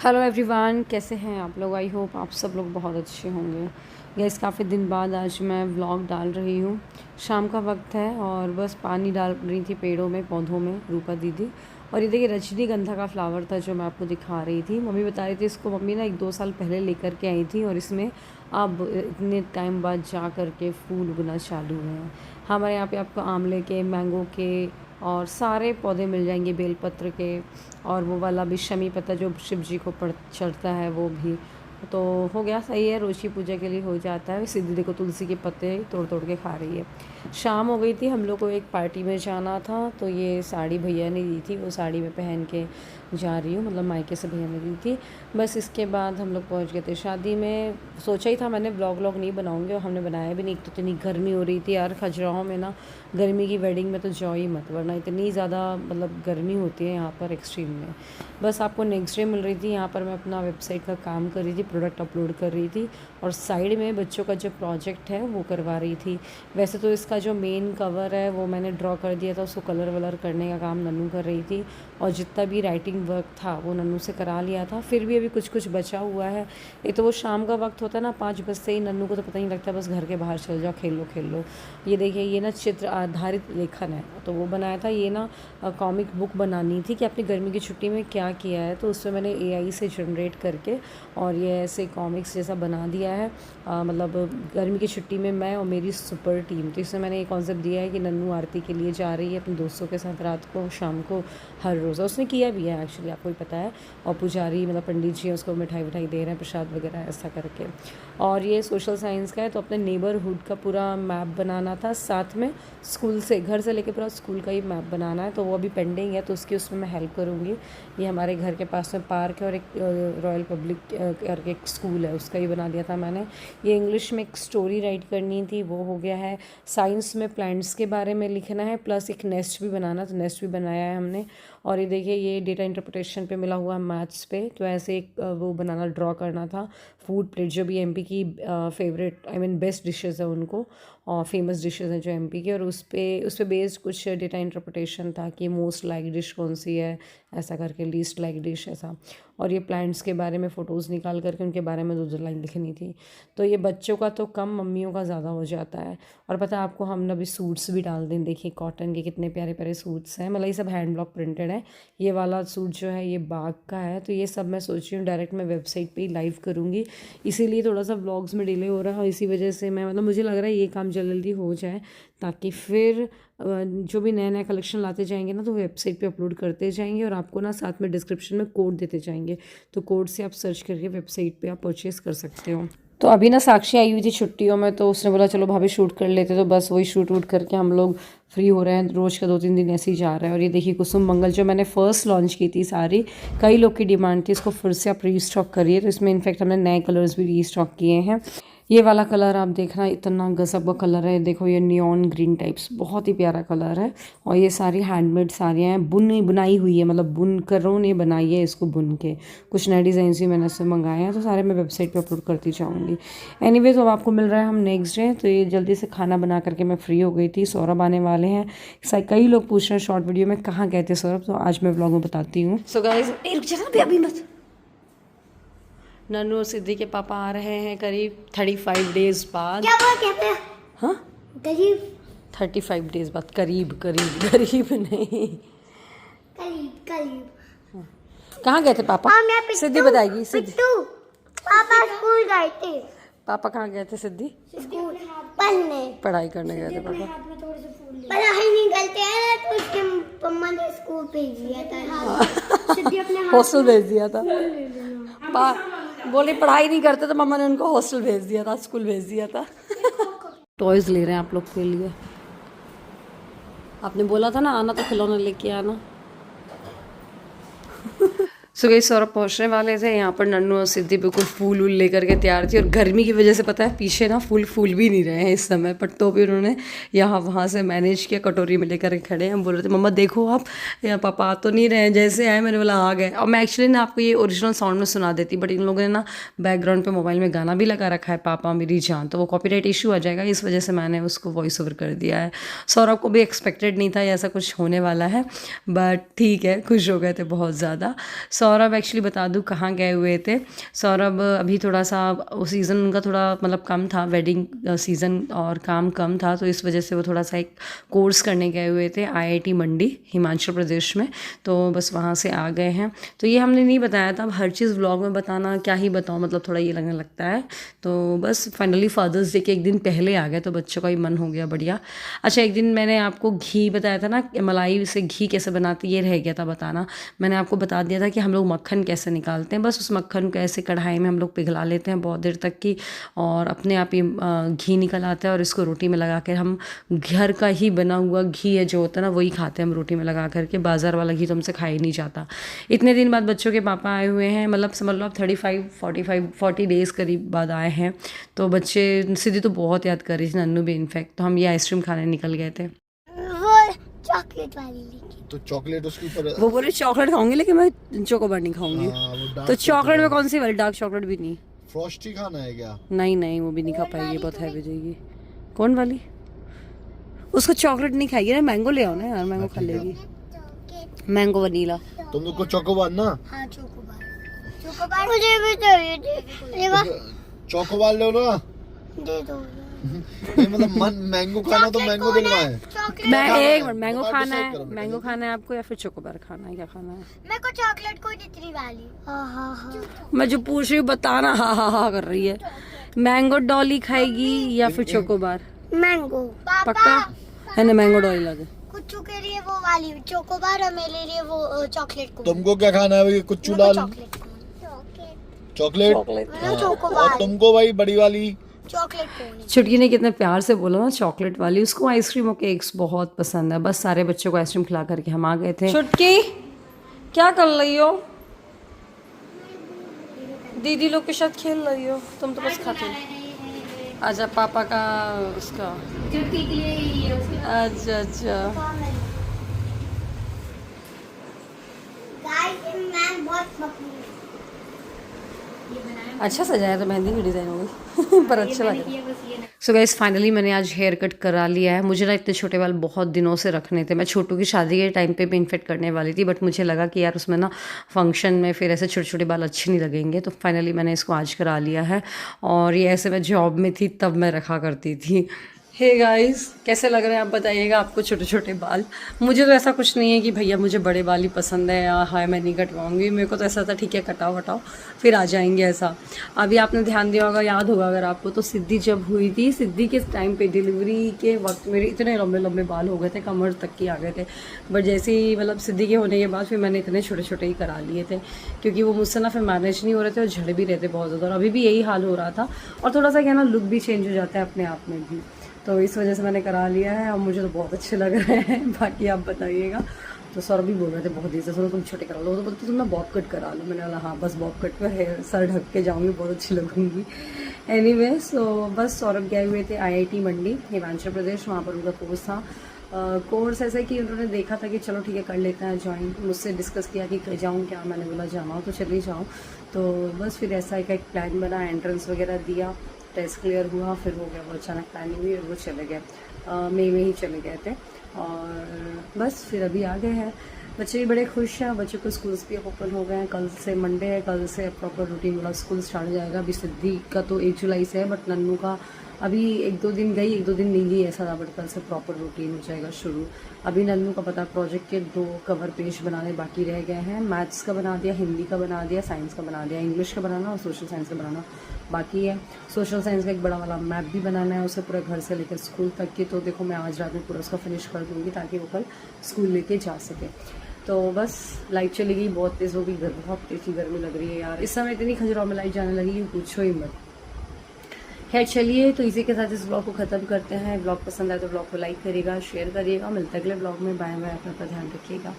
Hello everyone, कैसे हैं आप लोग। आई होप आप सब लोग बहुत अच्छे होंगे। गैस काफ़ी दिन बाद आज मैं व्लॉग डाल रही हूँ। शाम का वक्त है और बस पानी डाल रही थी पेड़ों में, पौधों में, रूपा दीदी। और ये देखिए रजनीगंधा का फ्लावर था जो मैं आपको दिखा रही थी। मम्मी बता रही थी इसको मम्मी ना 1-2 साल पहले लेकर के आई थी और इसमें अब इतने टाइम बाद जा कर के फूल उगना चालू हुए हैं। हमारे यहाँ पे आपको आंवले के, मैंगो के और सारे पौधे मिल जाएंगे, बेलपत्र के, और वो वाला भी शमी पत्ता जो शिव जी को चढ़ता है वो भी। तो हो गया, सही है, रोज़ की पूजा के लिए हो जाता है। सिद्धि देखो तुलसी के पत्ते तोड़ तोड़ के खा रही है। शाम हो गई थी, हम लोग को एक पार्टी में जाना था, तो ये साड़ी भैया ने दी थी, वो साड़ी में पहन के जा रही हूँ, मतलब मायके से भैया ने दी थी। बस इसके बाद हम लोग पहुँच गए थे शादी में। सोचा ही था मैंने व्लॉग नहीं बनाऊँगी और हमने बनाया भी नहीं। एक तो इतनी गर्मी हो रही थी यार खजुराहो में ना, गर्मी की वेडिंग में तो जाओ ही मत, वरना इतनी ज़्यादा मतलब गर्मी होती है यहाँ पर एक्सट्रीम में। बस आपको नेक्स्ट डे मिल रही थी। यहाँ पर मैं अपना वेबसाइट का काम कर रही थी, प्रोडक्ट अपलोड कर रही थी और साइड में बच्चों का जो प्रोजेक्ट है वो करवा रही थी। वैसे तो इसका जो मेन कवर है वो मैंने ड्रॉ कर दिया था, उसको कलर वलर करने का काम नन्नू कर रही थी और जितना भी राइटिंग वर्क था वो नन्नू से करा लिया था। फिर भी अभी कुछ कुछ बचा हुआ है। एक तो वो शाम का वक्त होता है ना, 5 बजते ही नन्नू को तो पता नहीं लगता, बस घर के बाहर चल जाओ, खेल लो। ये देखिए, ये ना चित्र आधारित लेखन है, तो वो बनाया था। ये ना कॉमिक बुक बनानी थी कि अपनी गर्मी की छुट्टी में क्या किया है, तो उसमें मैंने AI से जनरेट करके और ये ऐसे कॉमिक्स जैसा बना दिया है। मतलब गर्मी की छुट्टी में मैं और मेरी सुपर टीम, तो इसमें मैंने ये कॉन्सेप्ट दिया है कि नन्नू आरती के लिए जा रही है अपने दोस्तों के साथ रात को, शाम को, हर रोज़। उसने किया भी है एक्चुअली, आपको ही पता है। और पुजारी मतलब पंडित जी उसको मिठाई विठाई दे रहे हैं, प्रसाद वगैरह ऐसा करके। और ये सोशल साइंस का है, तो अपने नेबरहुड का पूरा मैप बनाना था, साथ में स्कूल से, घर से लेके पूरा स्कूल का ही मैप बनाना है, तो वो अभी पेंडिंग है, तो उसकी उसमें मैं हेल्प करूँगी। ये हमारे घर के पास में पार्क है और एक रॉयल पब्लिक करके एक स्कूल है, उसका ही बना दिया था मैंने। ये इंग्लिश में एक स्टोरी राइट करनी थी, वो हो गया है। साइंस में प्लांट्स के बारे में लिखना है, प्लस एक नेस्ट भी बनाना, तो नेस्ट भी बनाया है हमने। और ये देखिए, ये डेटा इंटरप्रिटेशन पे मिला हुआ है मैथ्स पे, तो ऐसे एक वो बनाना, ड्रॉ करना था। फूड प्लेट जो भी MP की favourite, I mean best dishes है उनको, और फेमस डिशेज़ हैं जो MP की, और उस पे बेस्ड कुछ डेटा इंटरप्रिटेशन था कि मोस्ट लाइक डिश कौन सी है, ऐसा करके, लीस्ट लाइक डिश ऐसा। और ये प्लांट्स के बारे में फ़ोटोज़ निकाल करके उनके बारे में 2 लाइन लिखनी थी। तो ये बच्चों का तो कम, मम्मियों का ज़्यादा हो जाता है। और पता है आपको, हमने अभी सूट्स भी डाल दें, देखिए कॉटन के कितने प्यारे प्यारे सूट्स हैं, मतलब ये सब हैंड ब्लॉक प्रिंटेड है। ये वाला सूट जो है ये बाग का है, तो ये सब मैं सोच रही हूँ डायरेक्ट मैं वेबसाइट पे ही लाइव करूँगी, इसीलिए थोड़ा सा व्लॉग्स में डिले हो रहा है। और इसी वजह से मैं, मतलब मुझे लग रहा है ये काम जल्दी हो जाए, ताकि फिर जो भी नया नया कलेक्शन लाते जाएंगे ना, तो वेबसाइट पे अपलोड करते जाएंगे और आपको ना साथ में डिस्क्रिप्शन में कोड देते जाएंगे, तो कोड से आप सर्च करके वेबसाइट पे आप परचेज़ कर सकते हो। तो अभी ना साक्षी आई हुई थी छुट्टियों में, तो उसने बोला चलो भाभी शूट कर लेते, तो बस वही शूट वूट करके हम लोग फ्री हो रहे हैं। रोज़ का 2-3 दिन ऐसे ही जा रहा है। और ये देखिए कुसुम मंगल जो मैंने फ़र्स्ट लॉन्च की थी सारी, कई लोग की डिमांड थी, इसको फिर से आप रीस्टॉक करिए, तो इसमें इनफैक्ट हमने नए कलर्स भी रीस्टॉक किए हैं। ये वाला कलर आप देखना, इतना गजब का कलर है, देखो ये नियॉन ग्रीन टाइप्स, बहुत ही प्यारा कलर है। और ये सारी हैंडमेड साड़ियाँ हैं, बुनाई हुई है, मतलब बुनकरों ने बनाई है इसको, बुन के। कुछ नए डिज़ाइन भी मैंने इससे मंगाए हैं, तो सारे मैं वेबसाइट पे अपलोड करती जाऊँगी। एनीवेज, अब आपको मिल रहा है हम नेक्स्ट डे, तो ये जल्दी से खाना बना करके मैं फ्री हो गई थी। सौरभ आने वाले हैं, कई लोग पूछ रहे हैं शॉर्ट वीडियो में कहाँ गए थे सौरभ, तो आज मैं व्लॉग में बताती हूँ। सो गाइस, रुक जा अभी मत। नन्नू और सिद्धि के पापा आ रहे हैं करीब 35 डेज बाद। क्या बोला कहते हैं? हाँ, करीब 35 डेज बाद, करीब नहीं। करीब कहाँ गए थे पापा? सिद्धि बताएगी। सिद्धि, पापा स्कूल गए थे। पापा कहाँ गए थे? सिद्धि स्कूल पढ़ने, पढ़ाई करने गए थे पापा। पढ़ाई नहीं करते हैं तो उसके मम्मा ने स्कूल भेज दिया था। सिद्धि अपने हॉस्टल भेज दिया था। बोले पढ़ाई नहीं करते तो मम्मा ने उनको हॉस्टल भेज दिया था, स्कूल भेज दिया था। टॉयज ले रहे हैं आप लोग के लिए। आपने बोला था ना आना, तो खिलौना लेके आना। सो गई, सौरभ पहुँचने वाले थे यहाँ पर। नन्नू और सिद्धि बिल्कुल फूल वूल लेकर के तैयार थी, और गर्मी की वजह से पता है पीछे ना फूल भी नहीं रहे हैं इस समय पर, तो भी उन्होंने यहाँ वहाँ से मैनेज किया, कटोरी में लेकर के खड़े हैं। हम बोल रहे थे मम्मा देखो आप, यहाँ पापा आ तो नहीं रहे हैं, जैसे आए मैंने बोला आ गए। और मैं एक्चुअली ना आपको ये ओरिजिनल साउंड में सुना देती, बट इन लोगों ने ना बैकग्राउंड पर मोबाइल में गाना भी लगा रखा है, पापा मेरी जान, तो वो कॉपीराइट इशू आ जाएगा, इस वजह से मैंने उसको वॉइस ओवर कर दिया है। सौरभ को भी एक्सपेक्टेड नहीं था ऐसा कुछ होने वाला है, बट ठीक है, खुश हो गए थे बहुत ज़्यादा। सौरभ एक्चुअली बता दूँ कहाँ गए हुए थे। सौरभ अभी थोड़ा सा सीज़न उनका थोड़ा मतलब कम था, वेडिंग सीज़न और काम कम था, तो इस वजह से वो थोड़ा सा एक कोर्स करने गए हुए थे IIT मंडी हिमाचल प्रदेश में। तो बस वहाँ से आ गए हैं। तो ये हमने नहीं बताया था, अब हर चीज़ व्लॉग में बताना क्या ही बताऊँ, मतलब थोड़ा ये लगने लगता है। तो बस फाइनली फादर्स डे के एक दिन पहले आ गए, तो बच्चों का ही मन हो गया बढ़िया। अच्छा, एक दिन मैंने आपको घी बताया था ना, मलाई से घी कैसे बनाते, ये रह गया था बताना। मैंने आपको बता दिया था कि हम लोग मक्खन कैसे निकालते हैं। बस उस मक्खन को ऐसे कढ़ाई में हम लोग पिघला लेते हैं बहुत देर तक की, और अपने आप ही घी निकल आता है, और इसको रोटी में लगा कर हम घर का ही बना हुआ घी है जो होता है ना, वही खाते हैं हम रोटी में लगा करके। बाज़ार वाला घी तो हमसे खाया ही नहीं जाता। इतने दिन बाद बच्चों के पापा आए हुए हैं, मतलब समझ लो आप 40 डेज़ करीब बाद आए हैं। तो बच्चे सिद्धि तो बहुत याद कर रही थी, नन्नू भी इनफैक्ट। तो हम ये आइसक्रीम खाने निकल गए थे। वो चॉकलेट वाली लेके, तो चॉकलेट उसके ऊपर वो बोले चॉकलेट खाऊंगी लेकिन मैं चोकोबार नहीं खाऊंगी। तो चॉकलेट में कौन सी वाली? डार्क चॉकलेट भी नहीं, फ्रॉस्टी खाना है क्या? नहीं वो भी नहीं खा पाएगी, बहुत हैवी जाएगी। कौन वाली? उसको चॉकलेट नहीं खाएगी ना, मैंगो ले आओ ना यार, मैंगो खा लेगी। Mango vanilla. तुम लोग को चोकोबार ना? हाँ चोकोबार मुझे भी चाहिए, दे चोकोबार लो ना, दो। नहीं मतलब मैंगो खाना तो मैंगो दिलवाए। मैं एक मिनट, मैंगो खाना है, मैंगो खाना है आपको या फिर चोकोबार खाना है, क्या खाना है? मेरे को चॉकलेट कोई दितरी वाली। हाँ। मैं जो पूछ रही हूँ बताना, हाँ कर रही है। मैंगो डॉली खाएगी या फिर चोकोबार? मैंगो पक्का है ना? मैंगो डॉली लगे। कुच्चू के लिए वो वाली चोकोबार और मेरे लिए वो चॉकलेट को। तुमको क्या खाना है भाई? कुच्चू लाल चॉकलेट। और तुमको भाई बड़ी वाली चॉकलेट। छुटकी ने कितने प्यार से बोला ना चॉकलेट वाली। उसको आइसक्रीम और केक्स बहुत पसंद है। बस सारे बच्चों को आइसक्रीम खिला करके हम आ गए थे। छुटकी क्या कर रही हो? दीदी लोग के साथ खेल रही हो? तुम तो बस खाते हो। अच्छा, पापा का उसका अच्छा अच्छा सजाया तो मेहंदी की डिज़ाइन हो गई पर अच्छा लगा। सो गाइस फाइनली मैंने आज हेयर कट करा लिया है। मुझे ना इतने छोटे बाल बहुत दिनों से रखने थे। मैं छोटू की शादी के टाइम पे भी इन्फेक्ट करने वाली थी, बट मुझे लगा कि यार उसमें ना फंक्शन में फिर ऐसे छोटे छोटे बाल अच्छे नहीं लगेंगे, तो फाइनली मैंने इसको आज करा लिया है। और ये ऐसे मैं जॉब में थी तब मैं रखा करती थी। हे गाइस, कैसे लग रहे हैं आप बताइएगा आपको छोटे छोटे बाल? मुझे तो ऐसा कुछ नहीं है कि भैया मुझे बड़े बाल ही पसंद है या हाय मैं नहीं कटवाऊंगी। मेरे को तो ऐसा था ठीक है कटाओ हटाओ फिर आ जाएंगे ऐसा। अभी आपने ध्यान दिया होगा, याद होगा अगर आपको, तो सिद्धि जब हुई थी, सिद्धि के टाइम पे डिलीवरी के वक्त मेरे इतने लंबे लंबे बाल हो गए थे, कमर तक की आ गए थे। बट जैसे ही मतलब सिद्धि के होने के बाद फिर मैंने इतने छोटे छोटे ही करा लिए थे, क्योंकि वो मुझसे ना फिर मैनेज नहीं हो रहे थे और झड़ भी रहे थे बहुत ज़्यादा। और अभी भी यही हाल हो रहा था, और थोड़ा सा क्या ना लुक भी चेंज हो जाता है अपने आप में भी, तो इस वजह से मैंने करा लिया है और मुझे तो बहुत अच्छे लग रहे हैं। बाकी आप बताइएगा। तो सौरभ भी बोल रहे थे बहुत देर से, सुनो तुम छोटे करा लो, तो बोलते तुम ना बॉब कट करा लो। मैंने बोला हाँ बस बॉब कट पर है, सर ढक के जाऊँगी, बहुत अच्छी लगूंगी। एनीवे सो बस सौरभ गए हुए थे IIT मंडी हिमाचल प्रदेश, वहाँ पर उनका कोर्स था। कोर्स ऐसा कि उन्होंने देखा था कि चलो ठीक है कर लेते हैं ज्वाइन। मुझसे डिस्कस किया कि जाऊँ क्या, मैंने बोला जाना हो तो चली जाऊँ। तो बस फिर ऐसा एक प्लान बना, एंट्रेंस वगैरह दिया, टेस्ट क्लियर हुआ, फिर हो गया वो अचानक प्लानिंग हुई और वो चले गए। मई में ही चले गए थे और बस फिर अभी आ गए हैं। बच्चे भी बड़े खुश हैं, बच्चों को स्कूल्स भी ओपन हो गए हैं। कल से मंडे है, कल से प्रॉपर रूटीन वाला स्कूल स्टार्ट हो जाएगा। अभी सिद्धि का तो 1 जुलाई से है, बट नन्नू का अभी 1-2 दिन गई 1-2 दिन नहीं गई ऐसा था, बट कल से प्रॉपर रूटीन हो जाएगा शुरू। अभी नन्नू का पता प्रोजेक्ट के 2 कवर पेज बनाने बाकी रह गए हैं। मैथ्स का बना दिया, हिंदी का बना दिया, साइंस का बना दिया, इंग्लिश का बनाना और सोशल साइंस का बनाना बाकी है। सोशल साइंस का एक बड़ा वाला मैप भी बनाना है उसे, पूरे घर से लेकर स्कूल तक की। तो देखो मैं आज रात में पूरा उसका फिनिश कर दूँगी ताकि वो कल स्कूल लेके जा सके। तो बस लाइट चली गई, बहुत तेज़ हो गई, बहुत तेज़ी गर्मी लग रही है यार। इस समय इतनी खजुराहो में लाइट जाने लगी पूछो ही मत। खैर चलिए, तो इसी के साथ इस ब्लॉग को ख़त्म करते हैं। ब्लॉग पसंद आए तो ब्लॉग को लाइक करिएगा, शेयर करिएगा। मिलते हैं अगले ब्लॉग में। बाय बाय, अपना ध्यान रखिएगा।